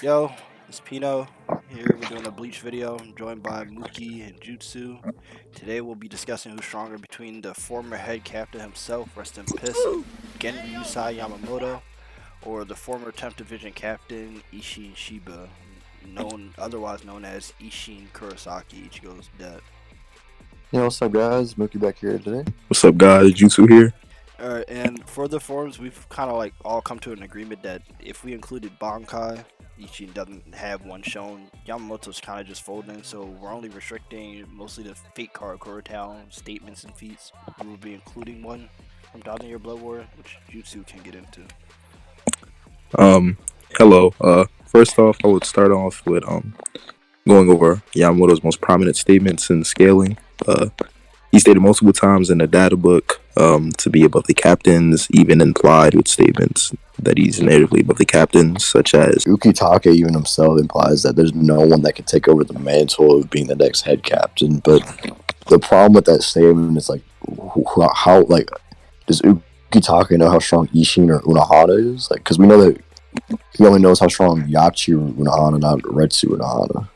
Yo, it's Pino. Here we're doing a Bleach video. I'm joined by Mookie and Jutsu. Today we'll be discussing who's stronger between the former head captain himself, rest in peace, Genryusai Yamamoto, or the former 10th Division captain Isshin Shiba, otherwise known as Isshin Kurosaki. Ichigo's dead. Yeah, what's up, guys? Mookie back here today. What's up, guys? Jutsu here. Alright, and for the forums, we've kind of all come to an agreement that if we included Bankai, Ichin doesn't have one shown. Yamamoto's kind of just folding, so we're only restricting mostly the fake card Town statements and feats. We will be including one from 1000 Year Blood War, which Jutsu can get into. Hello. First off, I would start off with going over Yamamoto's most prominent statements in scaling. He stated multiple times in the data book to be above the captains, even implied with statements that he's natively above the captains, such as Ukitake even himself implies that there's no one that can take over the mantle of being the next head captain. But the problem with that statement is how does Ukitake know how strong Isshin or Unohana is? Because we know that he only knows how strong Yachiru Unohana, not Retsu Unohana.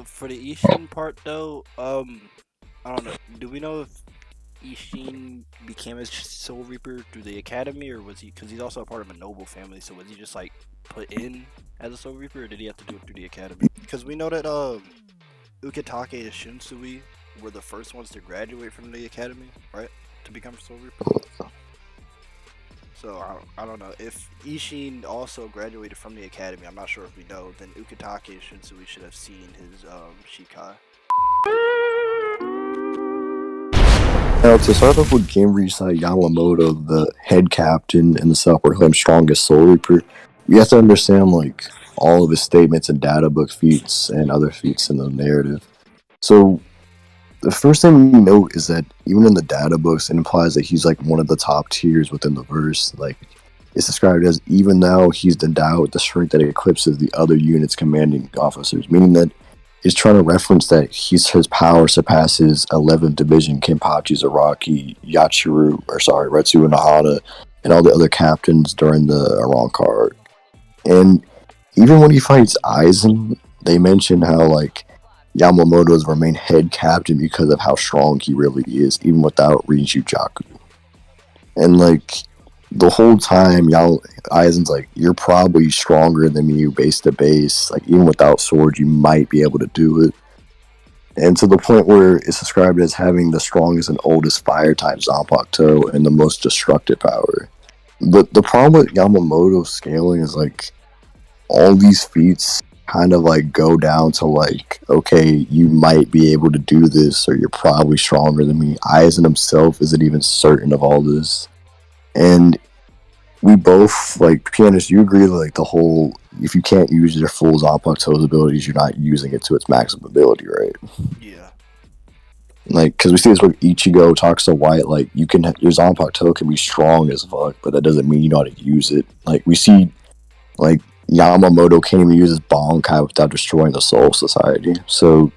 For the Isshin part though, I don't know. Do we know if Isshin became a Soul Reaper through the academy, or was he? Because he's also a part of a noble family, so was he just put in as a Soul Reaper, or did he have to do it through the academy? Because we know that Ukitake and Shinsui were the first ones to graduate from the academy, right, to become Soul Reaper. So I don't know if Isshin also graduated from the academy. I'm not sure if we know. Then Ukitake and Shinsui should have seen his Shikai. Now, to start off with Genryusai Yamamoto, the head captain and the self-proclaimed strongest Soul Reaper, we have to understand all of his statements and data book feats and other feats in the narrative. So the first thing we note is that even in the data books, it implies that he's one of the top tiers within the verse. It's described as even now he's endowed with the strength that eclipses the other unit's commanding officers, meaning that it's trying to reference that his power surpasses 11th Division Kenpachi Zaraki, Retsu Unohana, and all the other captains during the Aranka arc. And even when he fights Aizen, they mention how Yamamoto has remained head captain because of how strong he really is, even without Rinjujaku. And the whole time, Aizen's you're probably stronger than me base to base. Even without sword, you might be able to do it. And to the point where it's described as having the strongest and oldest fire type Zanpakuto and the most destructive power. The problem with Yamamoto scaling is all these feats kind of go down to okay, you might be able to do this, or you're probably stronger than me. Aizen himself isn't even certain of all this. And we both, pianists, you agree the whole, if you can't use your full Zanpakuto's abilities, you're not using it to its maximum ability, right? Yeah. Because we see this where Ichigo talks to White, your Zanpakuto can be strong as fuck, but that doesn't mean you know how to use it. We see, Yamamoto can't even use his Bankai without destroying the Soul Society. So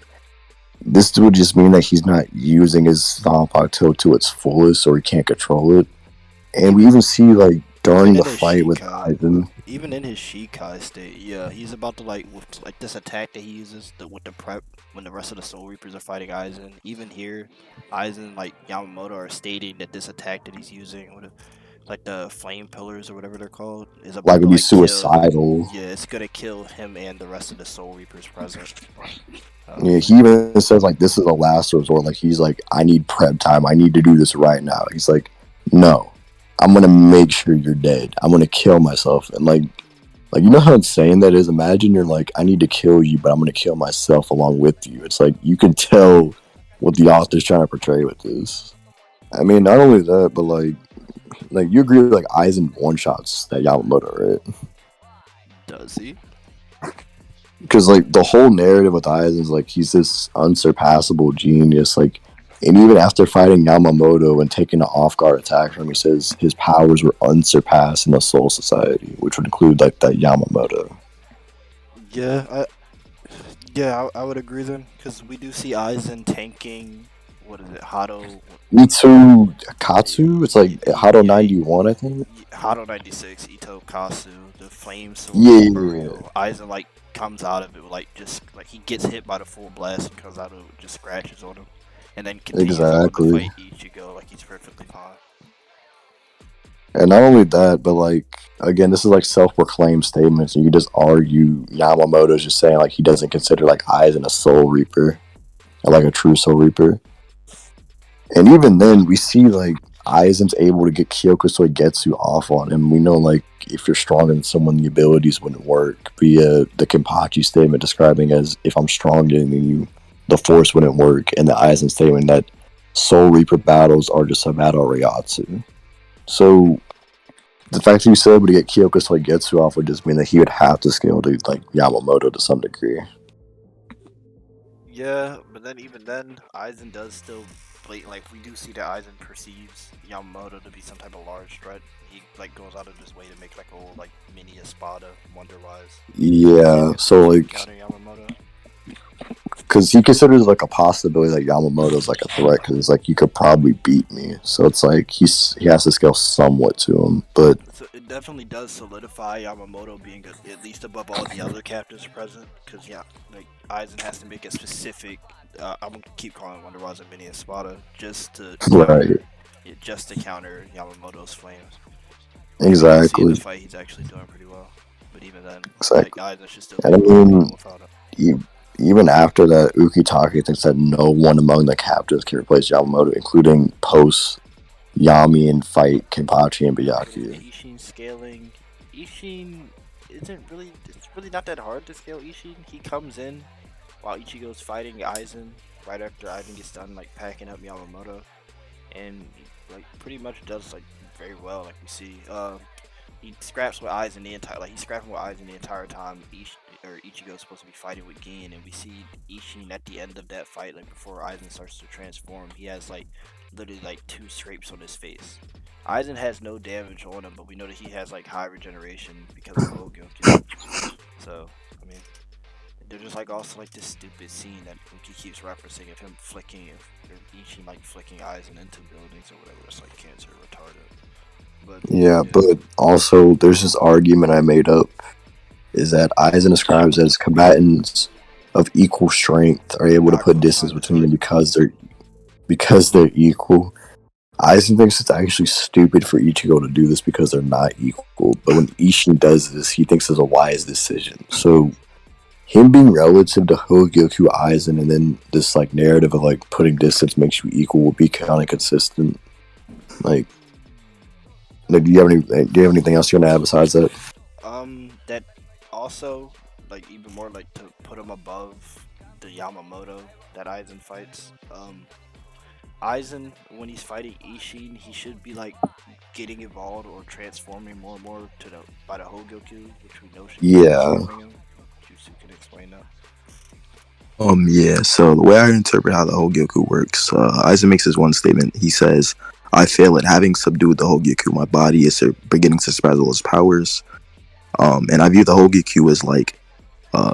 this would just mean that he's not using his Zanpakuto to its fullest, or he can't control it. And we even see during the fight with Aizen, even in his Shikai state, yeah, he's about to with this attack that he uses with the prep when the rest of the Soul Reapers are fighting Aizen. Even here, Aizen Yamamoto are stating that this attack that he's using with the flame pillars or whatever they're called is about to be suicidal. Yeah, it's gonna kill him and the rest of the Soul Reapers present. Yeah, he even says this is the last resort. He's I need prep time. I need to do this right now. He's no. I'm gonna make sure you're dead. I'm gonna kill myself. And you know how insane that is? Imagine you're I need to kill you, but I'm gonna kill myself along with you. It's you can tell what the author's trying to portray with this. I mean, not only that, but you agree with Aizen one-shots that Yamamoto, right? Does he? Because the whole narrative with Aizen is he's this unsurpassable genius, and even after fighting Yamamoto and taking an off-guard attack from him, he says his powers were unsurpassed in the Soul Society, which would include that Yamamoto. Yeah, I would agree then, because we do see Aizen tanking. What is it, Hado? Itsu Katsu? It's Hado 91, I think. Hado 96, Ito Kasu. the flame sword Yeah. burial. Aizen like comes out of it with, like just like he gets hit by the full blast and comes out of it with just scratches on him, and then continues on to Exactly. fight Ichigo like he's perfectly fine. And not only that, but like again, this is like self-proclaimed statements, and you just argue Yamamoto's just saying like he doesn't consider like Aizen a Soul Reaper, or like a true Soul Reaper. And even then, we see like Aizen's able to get Kyoko Soigetsu off on him. We know like if you're stronger than someone, the abilities wouldn't work. Via the Kenpachi statement describing as if I'm stronger than you, the Force wouldn't work, and the Aizen statement that Soul Reaper battles are just a battle Ryatsu. So the fact that he was able to get Kyoko Soigetsu off would just mean that he would have to scale to like Yamamoto to some degree. Yeah, but then even then, Aizen does still like we do see that Aizen perceives Yamamoto to be some type of large threat. He like goes out of his way to make like a whole like mini Espada Wonder-wise. Yeah, so like Counter Yamamoto. because he considers like a possibility that Yamamoto's like a threat because it's like you could probably beat me. So it's like he has to scale somewhat to him, but So it definitely does solidify Yamamoto being at least above all the other captives present. Because yeah, like Aizen has to make a specific. I'm gonna keep calling Wonder-wise a mini Espada just to counter, right, just to counter Yamamoto's flames. exactly, In the fight, he's actually doing pretty well. But even then, exactly. like Aizen should still And I be mean, without it. even after that, Ukitake thinks that no one among the captives can replace Yamamoto, including post Yami and fight Kenpachi and Byakuya. Isshin scaling. Isshin isn't really. It's really not that hard to scale Isshin. He comes in while Ichigo's fighting Aizen right after Aizen gets done like packing up Yamamoto, and he, like pretty much does like very well. Like we see, he scraps with Aizen the entire he's scrapping with Aizen the entire time. Ichigo's supposed to be fighting with Gin, and we see Isshin at the end of that fight, like before Aizen starts to transform, he has like literally like 2 scrapes on his face. Aizen has no damage on him, but we know that he has like high regeneration because of Hogyoku. So I mean, there's just like also like this stupid scene that Mookie keeps referencing of him flicking, or Isshin like flicking Aizen into buildings or whatever. It's like cancer retarded. But Yeah, but also there's this argument I made up is that Aizen describes as combatants of equal strength are able to put distance between them because they're equal. Aizen thinks it's actually stupid for Ichigo to do this because they're not equal, but when Isshin does this, he thinks it's a wise decision. So him being relative to Hogyoku Aizen and then this like narrative of like putting distance makes you equal will be kind of consistent. Like do you have anything else you want to add besides that? That also like even more like to put him above the Yamamoto that Aizen fights. Aizen, when he's fighting Isshin, he should be like getting evolved or transforming more and more to by the Hogyoku, which we know should be transforming him. Jutsu can explain that. Yeah, so the way I interpret how the Hogyoku works, Aizen makes his one statement. He says, I fail at having subdued the Hogyoku. My body is beginning to surpass all his powers. And I view the Hogyoku as like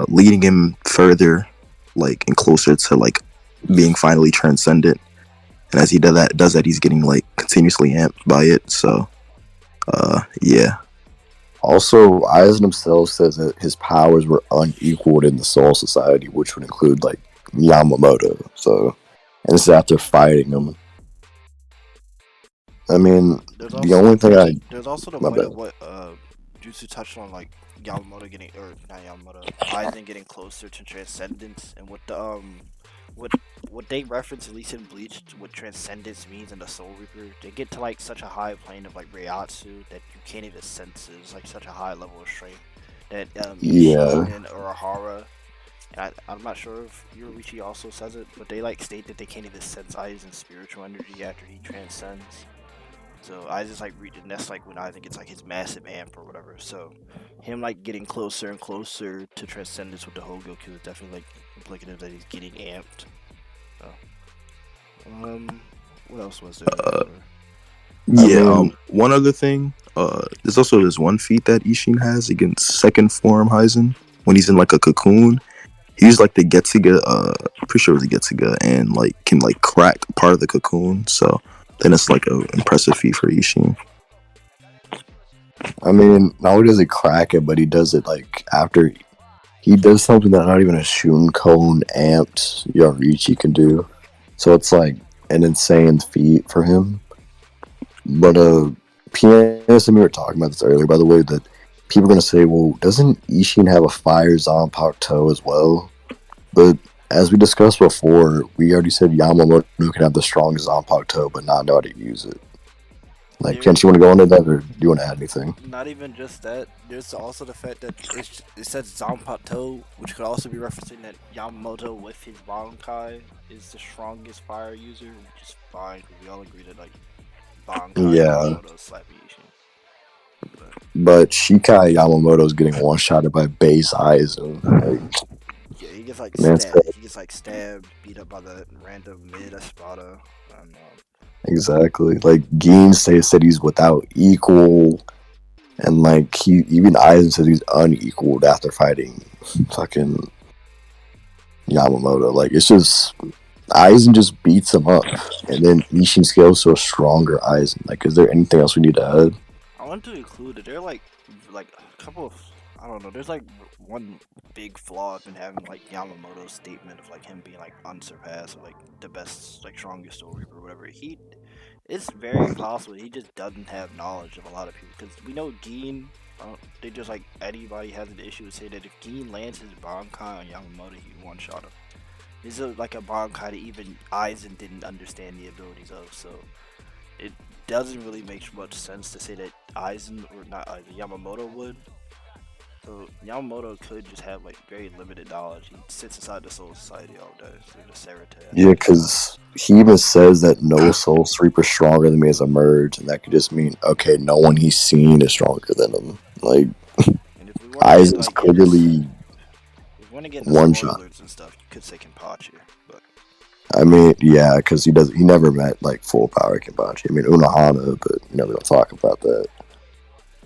leading him further, like, and closer to like being finally transcendent. And as he does that, he's getting like continuously amped by it. So, yeah. Also, Aizen himself says that his powers were unequaled in the Soul Society, which would include like Yamamoto. So, and this is after fighting him. I mean, there's also the point of what Jutsu touched on, like Yamamoto getting, or not Yamamoto, Aizen getting closer to transcendence, and what the what they reference, at least in Bleach, what transcendence means in the Soul Reaper. They get to like such a high plane of like Reiatsu that you can't even sense it. It's like such a high level of strength that Isshin and Urahara, and I'm not sure if Yoruichi also says it, but they like state that they can't even sense Aizen's spiritual energy after he transcends. So Aizen's like reaching, that's like when Aizen gets like his massive amp or whatever. So him like getting closer and closer to transcendence with the Hogyoku is definitely like implicative that he's getting amped. So, what else was there? One other thing, there's also this one feat that Isshin has against second form Aizen when he's in like a cocoon. He used like the Getsuga, pretty sure it was a Getsuga, and like can like crack part of the cocoon. So then it's like an impressive feat for Isshin. I mean, not only does he crack it, but he does it like after he does something that not even a Shunkone amped Yorichi can do. So it's like an insane feat for him. But pianist, and we were talking about this earlier, by the way, that people are gonna say, well, doesn't Isshin have a fire Zanpakuto as well? But as we discussed before, we already said Yamamoto can have the strongest Zanpakuto, but not know how to use it. Like, There, Kent, you want to go into that, or do you want to add anything? not even just that. There's also the fact that it says Zanpakuto, which could also be referencing that Yamamoto with his Bankai is the strongest fire user, which is fine because we all agree that like Bankai Yeah, Yamamoto is slapping Isshin. but Shikai Yamamoto is getting one-shotted by base Aizen. Like, Yeah, he gets like man, stabbed. He gets like stabbed, beat up by the random mid Espada. I don't know. exactly. Like, Geen said he's without equal, and like he even Aizen says he's unequaled after fighting fucking Yamamoto. Like, it's just Aizen just beats him up, and then Isshin scales to a stronger Aizen. Like, is there anything else we need to add? I want to include that they're like a couple of I don't know. There's like one big flaw I've been having like Yamamoto's statement of like him being like unsurpassed, or, like the best, like strongest Soul Reaper, or whatever. It's very possible he just doesn't have knowledge of a lot of people because we know Geen. They just like anybody has an issue with say that if Geen lands his Bankai on Yamamoto, he one shot him. This is like a Bankai that even Aizen didn't understand the abilities of, so it doesn't really make much sense to say that Aizen or not Aizen Yamamoto would. So Yamamoto could just have like very limited knowledge. He sits inside the Soul Society all day, so the Sarate. Yeah, because he even says that no Soul Reaper stronger than me has emerged, and that could just mean okay, no one he's seen is stronger than him. Like, And if we want to get Aizen's like into, clearly if we want to get into one shot. spoilers and stuff, you could say Kenpachi, but I mean, yeah, because he never met like full power Kenpachi. I mean, Unohana, but we don't talk about that.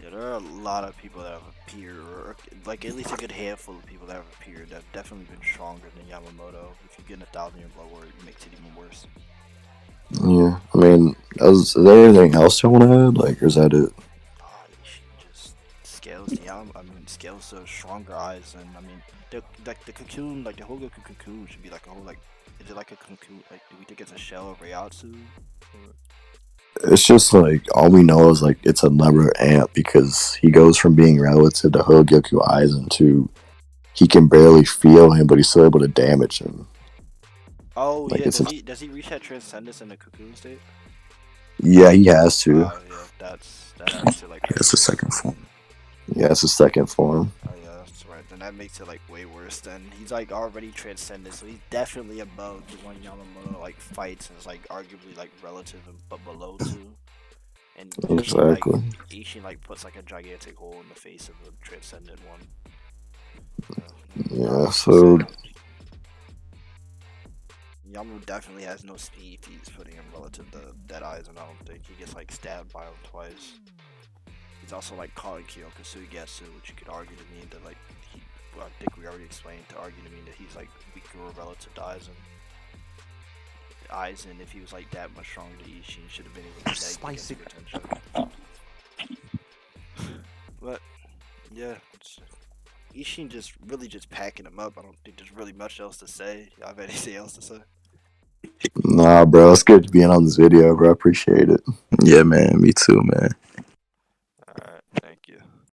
yeah, there are a lot of people that have appeared, or like at least a good handful of people that have appeared that have definitely been stronger than Yamamoto. If you get in 1,000-year blood war, it makes it even worse. Yeah, I mean, is there anything else you want to add? Like, or is that it? She just scales the scales the stronger eyes, and I mean, the cocoon, like the Hogoku cocoon, should be like a whole like. Is it like a cocoon? Like, do we think it's a shell of Reiatsu? It's just like all we know is like it's another amp because he goes from being relative to Hogyoku Aizen to he can barely feel him, but he's still able to damage him. Oh Like yeah, it's does he reach that transcendence in the cocoon state? yeah, he has to. Yeah, that makes it like way That's the worse. second form. Yeah, it's a second form. Oh yeah, that's right. Then that makes it like way worse. Then he's like already transcended, so he's definitely above the one Yamamoto like fights, and is like arguably like relative but below two. And Exactly. Isshin like puts like a gigantic hole in the face of the transcendent one. Yeah. So Yamu definitely has no speed. He's putting him relative to Dead Eyes, and I don't think he gets like stabbed by him twice. He's also like caught in Kyoko Suigetsu, which you could argue to mean that like I think we already explained to argue to mean that he's like weaker relative to Aizen. Aizen, if he was like that much stronger than Isshin, should have been able to Spicy. potential. But yeah, Isshin just really just packing him up. I don't think there's really much else to say. Y'all have anything else to say? nah, bro, it's good to be in on this video, bro. I appreciate it. Yeah, man. Me too, man.